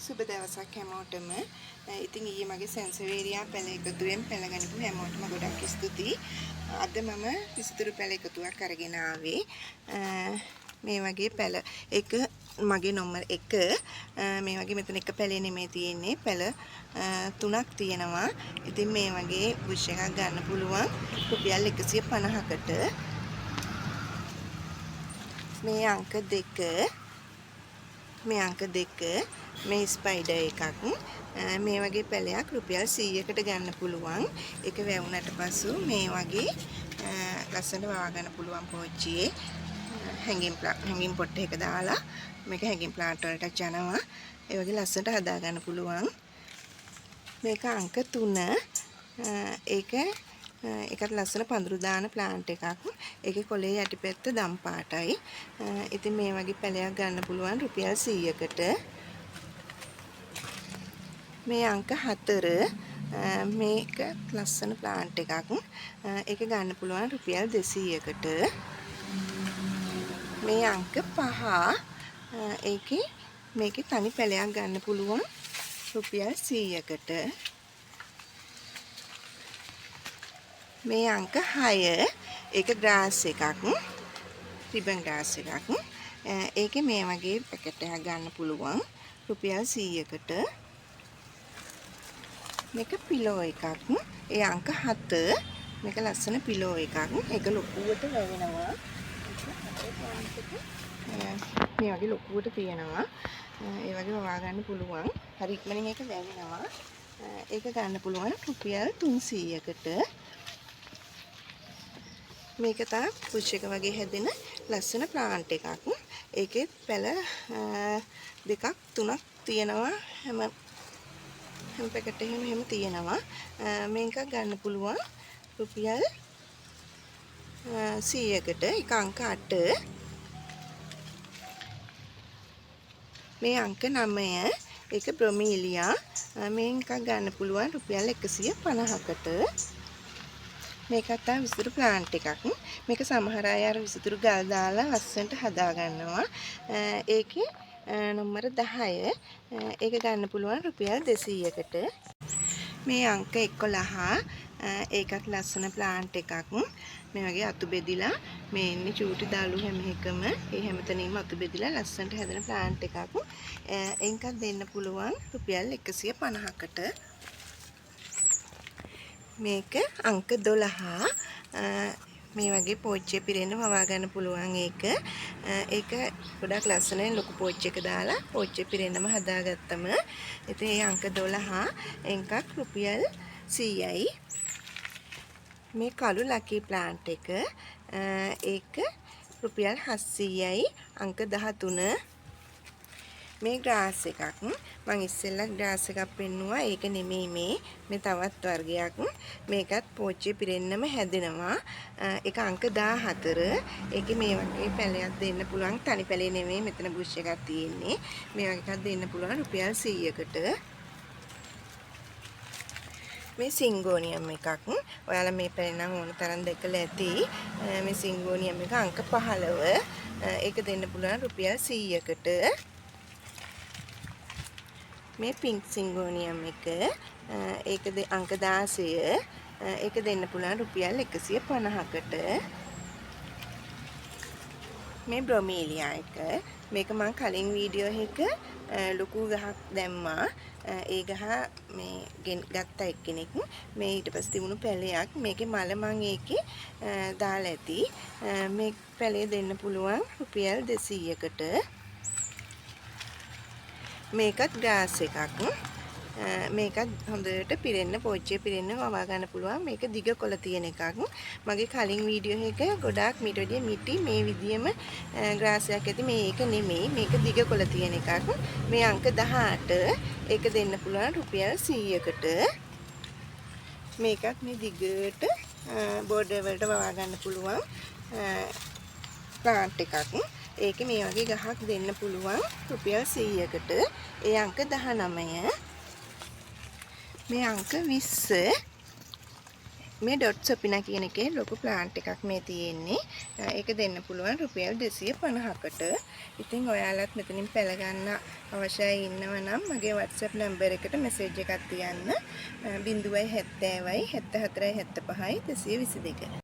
සුබ දවසක් හැමෝටම. ඉතින් ඊයේ මගේ සෙන්සවේරියා පැල එකතුවෙන් පැල ගනිපු හැමෝටම ගොඩක් ස්තුතියි. අද මම විසිතුරු පැල එකතුවක් අරගෙන ආවේ. මේ වගේ පැල එක මගේ නම්බර් 1. මේ වගේ මෙතන එක පැලේ නෙමෙයි තියෙන්නේ. පැල 3ක් තියෙනවා. ඉතින් මේ වගේ බුෂ් එකක් ගන්න පුළුවන් රුපියල් 150කට. මේ අංක 2 මේ අංක 2 මේ ස්පයිඩර් එකක් මේ වගේ පැලයක් රුපියල් 100කට ගන්න පුළුවන්. ඒක වැවුනට පසු මේ වගේ ලස්සනට වවා ගන්න පුළුවන් පෝච්චියේ හැංගින් පොට් එක දාලා මේක හැංගින් ප්ලාන්ට් වලට යනවා. ඒ වගේ ලස්සනට හදා ගන්න පුළුවන්. මේක අංක 3 ඒකත් ලස්සන පඳුරු දාන ප්ලාන්ට් එකක්. ඒකේ කොලේ යටිපැත්ත දම් පාටයි. ඉතින් මේ වගේ පැලයක් ගන්න පුළුවන් රුපියල් 100කට. මේ අංක 4 මේක ලස්සන ප්ලාන්ට් එකක්. ඒක ගන්න පුළුවන් රුපියල් 200කට. මේ අංක 5 මේකේ තනි පැලයක් ගන්න පුළුවන් රුපියල් 100කට. මේ අංක 6 ඒක ග්‍රාස් එකක්. රිබන් ග්‍රාස් එකක්. ඒකේ මේ වගේ පැකට් එකක් ගන්න පුළුවන් රුපියල් 100කට. මේක පිලෝ එකක්. ඒ අංක 7 මේක ලස්සන පිලෝ එකක්. ඒක ලොකුවට වැවෙනවා. මේ වගේ ලොකුවට තියෙනවා. ඒ වගේ වවා ගන්න පුළුවන්. හරි ඉක්මනින් ඒක වැවෙනවා. ඒක ගන්න පුළුවන් රුපියල් 300කට. මේක තමයි පුෂ් එක වගේ හැදෙන ලස්සන ප්ලාන්ට් එකක්. ඒකේ පැල 2ක් 3ක් තියෙනවා. හැම පැකට් එකෙම තියෙනවා. මේක ගන්න පුළුවන් රුපියල් 100කට. ඒක අංක 8. මේ අංක 9 ඒක බ්‍රොමීලියා. මේක ගන්න පුළුවන් රුපියල් 150කට. මේකත් තමයි විසිතුරු ප්ලාන්ට් එකක්. මේක සමහර අය අර විසිතුරු ගල් දාලා ලස්සනට හදා ගන්නවා. ඒකේ නම්බර 10 ඒක ගන්න පුළුවන් රුපියල් 200කට. මේ අංක 11 ඒකත් ලස්සන ප්ලාන්ට් එකක්. මේ වගේ අතු බෙදිලා මේ ඉන්නේ චූටි දාලු හැම එකම ඒ හැමතැනම අතු බෙදිලා ලස්සනට හැදෙන ප්ලාන්ට් එකක්. ඒකත් දෙන්න පුළුවන් රුපියල් 150කට. මේක අංක 12 මේ වගේ පෝච්චිය පිරෙන්න වවා ගන්න පුළුවන් ඒක ගොඩක් ලස්සනයි. ලොකු පෝච්චි එක දාලා පෝච්චිය පිරෙන්නම හදාගත්තම ඉතින් මේ අංක 12 එකක් රුපියල් 100යි. මේ කළු ලකී ප්ලාන්ට් එක ඒක රුපියල් 700යි. අංක 13 මේ ග්‍රාස් එකක්. මම ඉස්සෙල්ලා ග්‍රාස් එකක් පෙන්නුවා. ඒක නෙමෙයි මේ තවත් වර්ගයක්. මේකත් පෝච්චිය පිරෙන්නම හැදෙනවා. ඒක අංක 14. ඒකේ මේ වගේ පැලයක් දෙන්න පුළුවන්. තනි පැලේ නෙමෙයි මෙතන බුෂ් එකක් තියෙන්නේ. මේ වගේ එකක් දෙන්න පුළුවන් රුපියල් 100කට. මේ සිංගෝනියම් එකක්. ඔයාලා මේ පැලේ නම් ඕන තරම් දැකලා ඇති. මේ සිංගෝනියම් එක අංක 15. ඒක දෙන්න පුළුවන් රුපියල් 100කට. මේ පින්ක් සිංගෝනියම් එක ඒක අංක 16 ඒක දෙන්න පුළුවන් රුපියල් 150කට. මේ බ්‍රොමීලියා එක මේක මම කලින් වීඩියෝ එක ලොකු ගහක් දැම්මා. ඒ ගහ මේ ගත්ත එක්කෙනෙක් මේ ඊට පස්සේ තිබුණු පැලයක් මේකේ මල මං ඒකේ දාලා ඇති. මේ පැලේ දෙන්න පුළුවන් රුපියල් 200කට. මේකත් ග්‍රාස් එකක්. මේකත් හොඳට පිරෙන්න පෝච්චිය පිරෙන්න වවා ගන්න පුළුවන්. මේක දිග කොළ තියෙන එකක්. මගේ කලින් වීඩියෝ එක ගොඩාක් මීට වඩා මිටි මේ විදියම ග්‍රාස් එකක් ඇති. මේක නෙමෙයි. මේක දිග කොළ තියෙන එකක්. මේ අංක 18 ඒක දෙන්න පුළුවන් රුපියල් 100කට. මේකත් මේ දිගට බෝඩර් වලට වවා ගන්න පුළුවන් ප්ලාන්ට් එකක්. ඒක මේ වගේ ගහක් දෙන්න පුළුවන් රුපියල් 100කට. ඒ අංක 19. මේ අංක 20 මේ ඩොට් සොපිනා කියන එකේ ලොකු ප්ලාන්ට් එකක් මේ තියෙන්නේ. ඒක දෙන්න පුළුවන් රුපියල් 250කට. ඉතින් ඔයාලත් මෙතනින් පැල ගන්න අවශ්‍යයි ඉන්නවා නම් මගේ WhatsApp නම්බර් එකට මෙසේජ් එකක් තියන්න. 070 74 75 222.